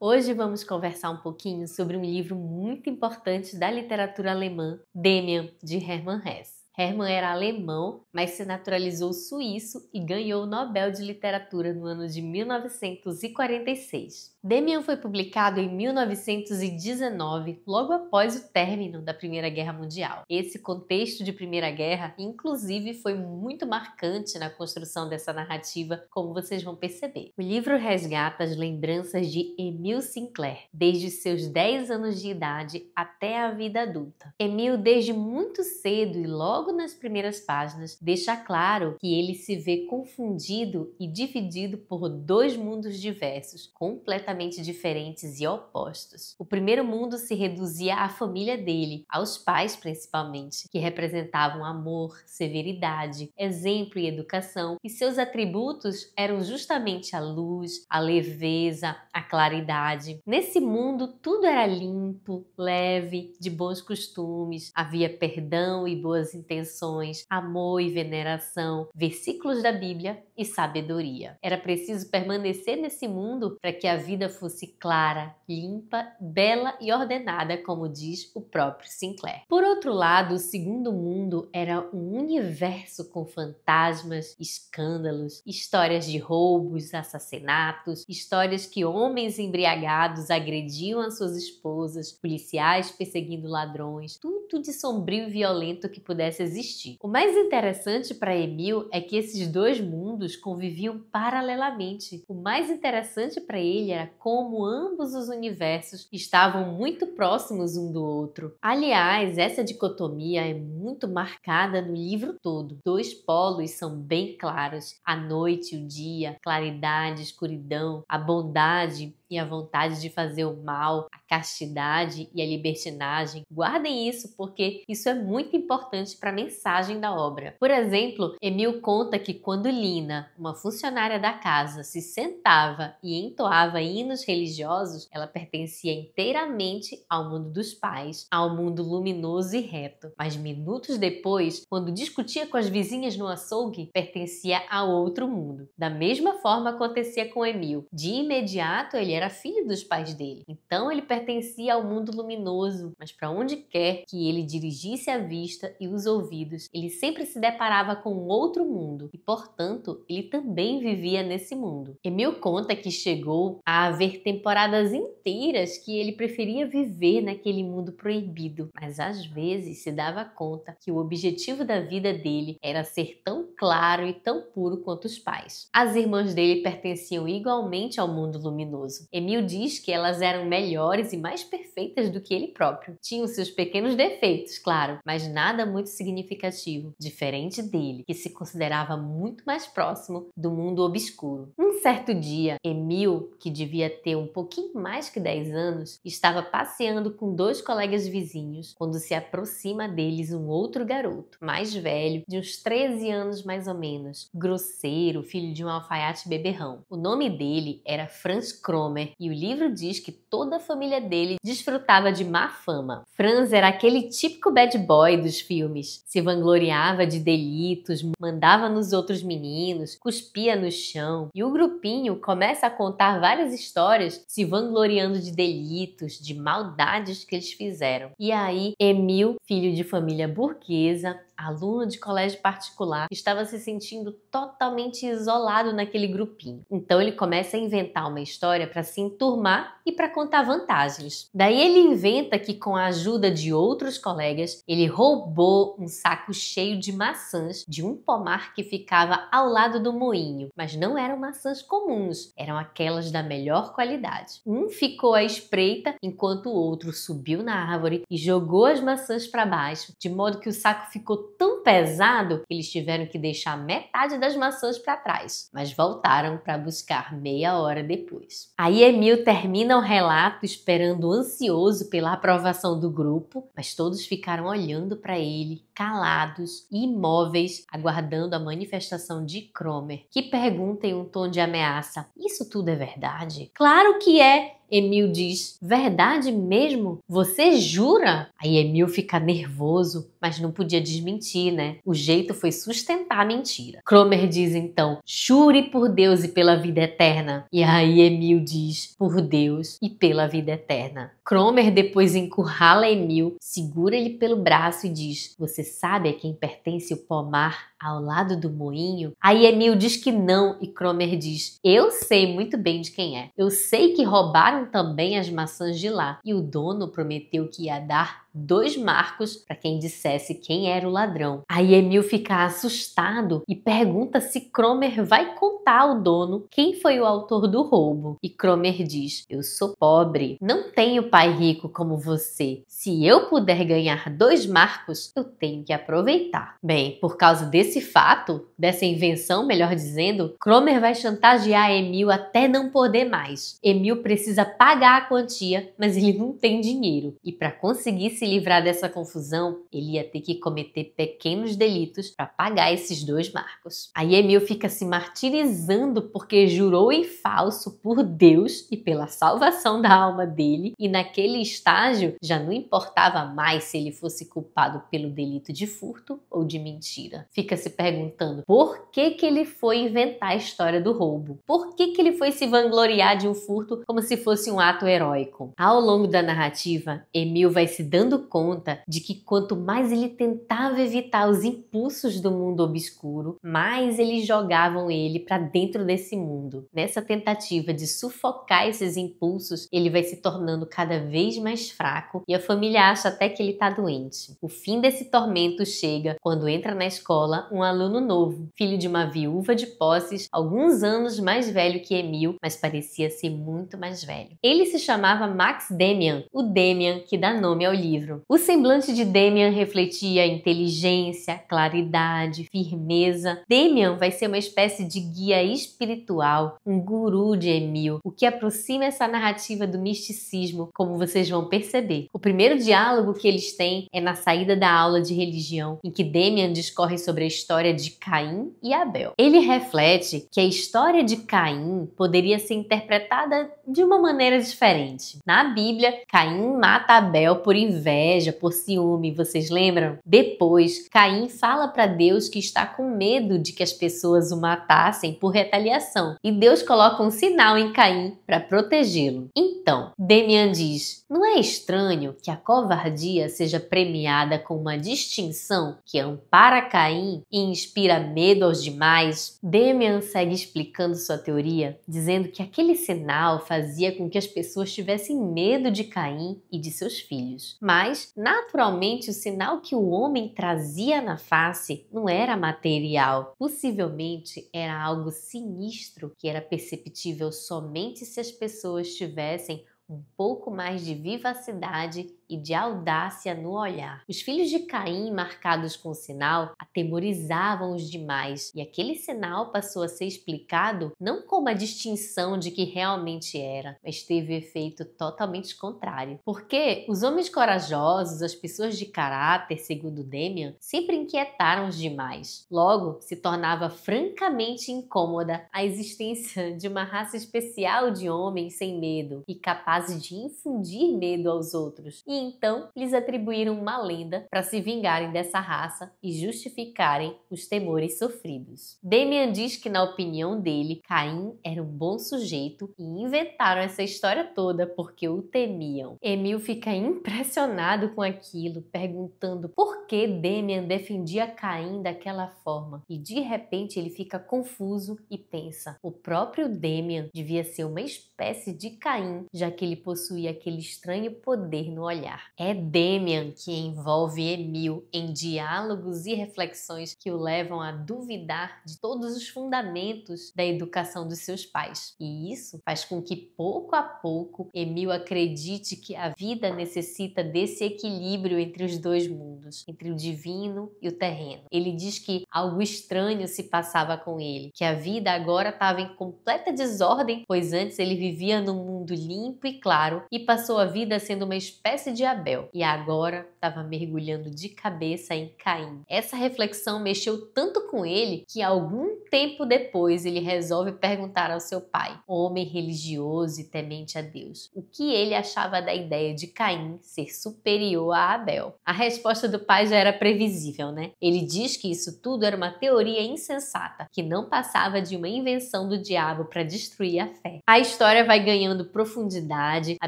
Hoje vamos conversar um pouquinho sobre um livro muito importante da literatura alemã, Demian, de Hermann Hesse. Hermann era alemão, mas se naturalizou suíço e ganhou o Nobel de Literatura no ano de 1946. Demian foi publicado em 1919, logo após o término da Primeira Guerra Mundial. Esse contexto de Primeira Guerra, inclusive, foi muito marcante na construção dessa narrativa, como vocês vão perceber. O livro resgata as lembranças de Emil Sinclair, desde seus 10 anos de idade até a vida adulta. Emil, desde muito cedo e logo nas primeiras páginas, deixa claro que ele se vê confundido e dividido por dois mundos diversos, completamente diferentes e opostos. O primeiro mundo se reduzia à família dele, aos pais principalmente, que representavam amor, severidade, exemplo e educação, e seus atributos eram justamente a luz, a leveza, a claridade. Nesse mundo tudo era limpo, leve, de bons costumes, havia perdão e boas intenções, amor e veneração, versículos da Bíblia e sabedoria. Era preciso permanecer nesse mundo para que a vida fosse clara, limpa, bela e ordenada, como diz o próprio Sinclair. Por outro lado, o segundo mundo era um universo com fantasmas, escândalos, histórias de roubos, assassinatos, histórias que homens embriagados agrediam as suas esposas, policiais perseguindo ladrões, tudo de sombrio e violento que pudesse existir. O mais interessante para Emil é que esses dois mundos conviviam paralelamente. O mais interessante para ele era como ambos os universos estavam muito próximos um do outro. Aliás, essa dicotomia é muito marcada no livro todo. Dois polos são bem claros: a noite e o dia, claridade, escuridão, a bondade e a vontade de fazer o mal, a castidade e a libertinagem. Guardem isso porque isso é muito importante para a mensagem da obra. Por exemplo, Emil conta que quando Lina, uma funcionária da casa, se sentava e entoava hinos religiosos, ela pertencia inteiramente ao mundo dos pais, ao mundo luminoso e reto. Mas minutos depois, quando discutia com as vizinhas no açougue, pertencia a outro mundo. Da mesma forma acontecia com Emil. De imediato, ele era filho dos pais dele, então ele pertencia ao mundo luminoso, mas para onde quer que ele dirigisse a vista e os ouvidos, ele sempre se deparava com outro mundo e, portanto, ele também vivia nesse mundo. Emil conta que chegou a haver temporadas inteiras que ele preferia viver naquele mundo proibido, mas às vezes se dava conta que o objetivo da vida dele era ser tão claro e tão puro quanto os pais. As irmãs dele pertenciam igualmente ao mundo luminoso. Emil diz que elas eram melhores e mais perfeitas do que ele próprio. Tinham seus pequenos defeitos, claro, mas nada muito significativo, diferente dele, que se considerava muito mais próximo do mundo obscuro. Um certo dia, Emil, que devia ter um pouquinho mais que 10 anos, estava passeando com dois colegas vizinhos quando se aproxima deles um outro garoto, mais velho, de uns 13 anos mais ou menos, grosseiro, filho de um alfaiate beberrão. O nome dele era Franz Kromer e o livro diz que toda a família dele desfrutava de má fama. Franz era aquele típico bad boy dos filmes, se vangloriava de delitos, mandava nos outros meninos, cuspia no chão, e o grupinho começa a contar várias histórias se vangloriando de delitos, de maldades que eles fizeram. E aí, Emil, filho de família burguesa, aluno de colégio particular, estava se sentindo totalmente isolado naquele grupinho. Então ele começa a inventar uma história para se enturmar e para contar vantagens. Daí ele inventa que, com a ajuda de outros colegas, ele roubou um saco cheio de maçãs de um pomar que ficava ao lado do moinho, mas não eram maçãs comuns, eram aquelas da melhor qualidade. Um ficou à espreita enquanto o outro subiu na árvore e jogou as maçãs para baixo, de modo que o saco ficou tão pesado que eles tiveram que deixar metade das maçãs para trás, mas voltaram para buscar meia hora depois. Aí Emil termina o relato esperando ansioso pela aprovação do grupo, mas todos ficaram olhando para ele, calados e imóveis, aguardando a manifestação de Kromer, que pergunta em um tom de ameaça: "Isso tudo é verdade?" "Claro que é!" Emil diz: verdade mesmo? Você jura? Aí Emil fica nervoso, mas não podia desmentir, né? O jeito foi sustentar a mentira. Cromer diz então: jure por Deus e pela vida eterna. E aí Emil diz: por Deus e pela vida eterna. Cromer depois encurrala Emil, segura ele pelo braço e diz: você sabe a quem pertence o pomar ao lado do moinho? Aí Emil diz que não e Cromer diz: eu sei muito bem de quem é. Eu sei que roubaram também as maçãs de lá e o dono prometeu que ia dar 2 marcos para quem dissesse quem era o ladrão. Aí Emil fica assustado e pergunta se Cromer vai contar ao dono quem foi o autor do roubo. E Cromer diz: eu sou pobre, não tenho pai rico como você. Se eu puder ganhar 2 marcos, eu tenho que aproveitar. Bem, por causa desse fato, dessa invenção, melhor dizendo, Cromer vai chantagear Emil até não poder mais. Emil precisa pagar a quantia, mas ele não tem dinheiro. E para conseguir se livrar dessa confusão, ele ia ter que cometer pequenos delitos para pagar esses 2 marcos. Aí Emil fica se martirizando porque jurou em falso por Deus e pela salvação da alma dele, e naquele estágio já não importava mais se ele fosse culpado pelo delito de furto ou de mentira. Fica se perguntando por que ele foi inventar a história do roubo? Por que ele foi se vangloriar de um furto como se fosse um ato heróico? Ao longo da narrativa, Emil vai se dando conta de que quanto mais ele tentava evitar os impulsos do mundo obscuro, mais eles jogavam ele para dentro desse mundo. Nessa tentativa de sufocar esses impulsos, ele vai se tornando cada vez mais fraco e a família acha até que ele está doente. O fim desse tormento chega quando entra na escola um aluno novo, filho de uma viúva de posses, alguns anos mais velho que Emil, mas parecia ser muito mais velho. Ele se chamava Max Damian, o Damian que dá nome ao livro. O semblante de Damian refletia inteligência, claridade, firmeza. Damian vai ser uma espécie de guia espiritual, um guru de Emil, o que aproxima essa narrativa do misticismo, como vocês vão perceber. O primeiro diálogo que eles têm é na saída da aula de religião, em que Damian discorre sobre a história de Caim e Abel. Ele reflete que a história de Caim poderia ser interpretada de uma maneira diferente. Na Bíblia, Caim mata Abel por inveja, por ciúme, vocês lembram? Depois, Caim fala para Deus que está com medo de que as pessoas o matassem por retaliação, e Deus coloca um sinal em Caim para protegê-lo. Então, Damian diz: não é estranho que a covardia seja premiada com uma distinção que ampara Caim e inspira medo aos demais? Damian segue explicando sua teoria, dizendo que aquele sinal fazia com que as pessoas tivessem medo de Caim e de seus filhos. Mas, naturalmente, o sinal que o homem trazia na face não era material. Possivelmente era algo sinistro que era perceptível somente se as pessoas tivessem um pouco mais de vivacidade e de audácia no olhar. Os filhos de Caim, marcados com o sinal, atemorizavam os demais, e aquele sinal passou a ser explicado não como a distinção de que realmente era, mas teve efeito totalmente contrário. Porque os homens corajosos, as pessoas de caráter, segundo Damian, sempre inquietaram os demais. Logo, se tornava francamente incômoda a existência de uma raça especial de homens sem medo e capazes de infundir medo aos outros. E então eles atribuíram uma lenda para se vingarem dessa raça e justificarem os temores sofridos. Damian diz que, na opinião dele, Caim era um bom sujeito e inventaram essa história toda porque o temiam. Emil fica impressionado com aquilo, perguntando por que Damian defendia Caim daquela forma. E de repente ele fica confuso e pensa: o próprio Damian devia ser uma espécie de Caim, já que ele possuía aquele estranho poder no olhar. É Damian que envolve Emil em diálogos e reflexões que o levam a duvidar de todos os fundamentos da educação dos seus pais. E isso faz com que, pouco a pouco, Emil acredite que a vida necessita desse equilíbrio entre os dois mundos, entre o divino e o terreno. Ele diz que algo estranho se passava com ele, que a vida agora estava em completa desordem, pois antes ele vivia num mundo limpo e claro e passou a vida sendo uma espécie de Abel e agora estava mergulhando de cabeça em Caim. Essa reflexão mexeu tanto com ele que algum tempo depois ele resolve perguntar ao seu pai, homem religioso e temente a Deus, o que ele achava da ideia de Caim ser superior a Abel. A resposta do pai já era previsível, né? Ele diz que isso tudo era uma teoria insensata, que não passava de uma invenção do diabo para destruir a fé. A história vai ganhando profundidade à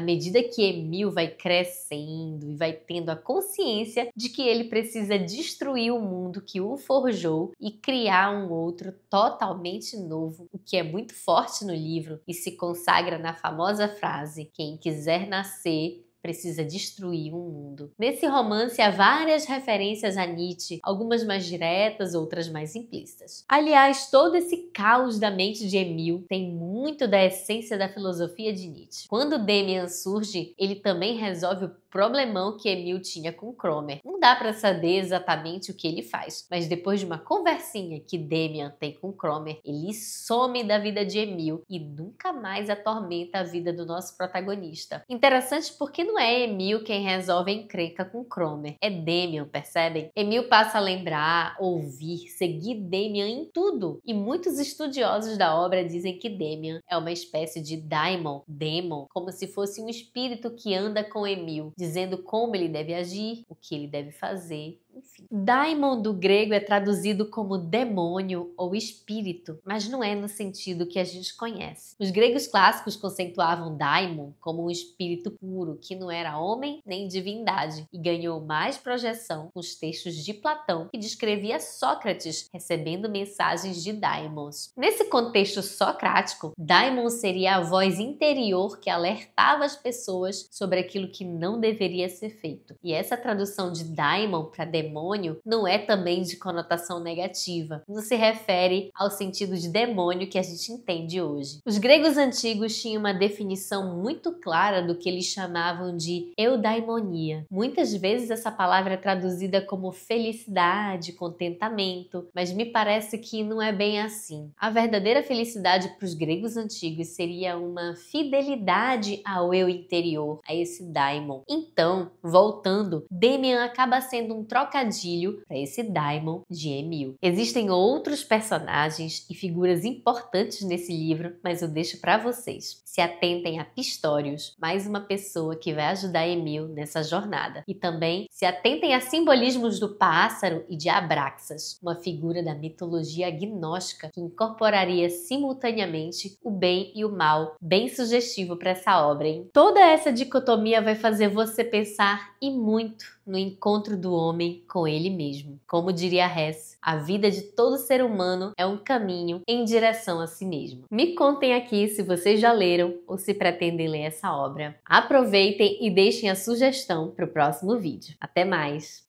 medida que Emil vai crescendo e vai tendo a consciência de que ele precisa destruir o mundo que o forjou e criar um outro totalmente novo, o que é muito forte no livro e se consagra na famosa frase: quem quiser nascer precisa destruir um mundo. Nesse romance há várias referências a Nietzsche, algumas mais diretas, outras mais implícitas. Aliás, todo esse caos da mente de Emil tem muito da essência da filosofia de Nietzsche. Quando Demian surge, ele também resolve o problemão que Emil tinha com Cromer. Não dá para saber exatamente o que ele faz, mas depois de uma conversinha que Demian tem com Cromer, ele some da vida de Emil e nunca mais atormenta a vida do nosso protagonista. Interessante porque não é Emil quem resolve a encrenca com Cromer, é Demian, percebem? Emil passa a lembrar, ouvir, seguir Demian em tudo. E muitos estudiosos da obra dizem que Demian é uma espécie de demon, como se fosse um espírito que anda com Emil, dizendo como ele deve agir, o que ele deve fazer, enfim. Daimon do grego é traduzido como demônio ou espírito, mas não é no sentido que a gente conhece. Os gregos clássicos conceituavam daimon como um espírito puro, que não era homem nem divindade, e ganhou mais projeção com os textos de Platão, que descrevia Sócrates recebendo mensagens de daimons. Nesse contexto socrático, daimon seria a voz interior que alertava as pessoas sobre aquilo que não deveria ser feito. E essa tradução de daimon para demônio não é também de conotação negativa, não se refere ao sentido de demônio que a gente entende hoje. Os gregos antigos tinham uma definição muito clara do que eles chamavam de eudaimonia. Muitas vezes essa palavra é traduzida como felicidade, contentamento, mas me parece que não é bem assim. A verdadeira felicidade para os gregos antigos seria uma fidelidade ao eu interior, a esse daimon. Então, voltando, Demian acaba sendo um trocadilho para esse daimon de Emil. Existem outros personagens e figuras importantes nesse livro, mas eu deixo para vocês. Se atentem a Pistorius, mais uma pessoa que vai ajudar Emil nessa jornada. E também se atentem a simbolismos do pássaro e de Abraxas, uma figura da mitologia gnóstica que incorporaria simultaneamente o bem e o mal, bem sugestivo para essa obra, hein? Toda essa dicotomia vai fazer você pensar e muito no encontro do homem com ele mesmo. Como diria Hess, a vida de todo ser humano é um caminho em direção a si mesmo. Me contem aqui se vocês já leram ou se pretendem ler essa obra. Aproveitem e deixem a sugestão para o próximo vídeo. Até mais!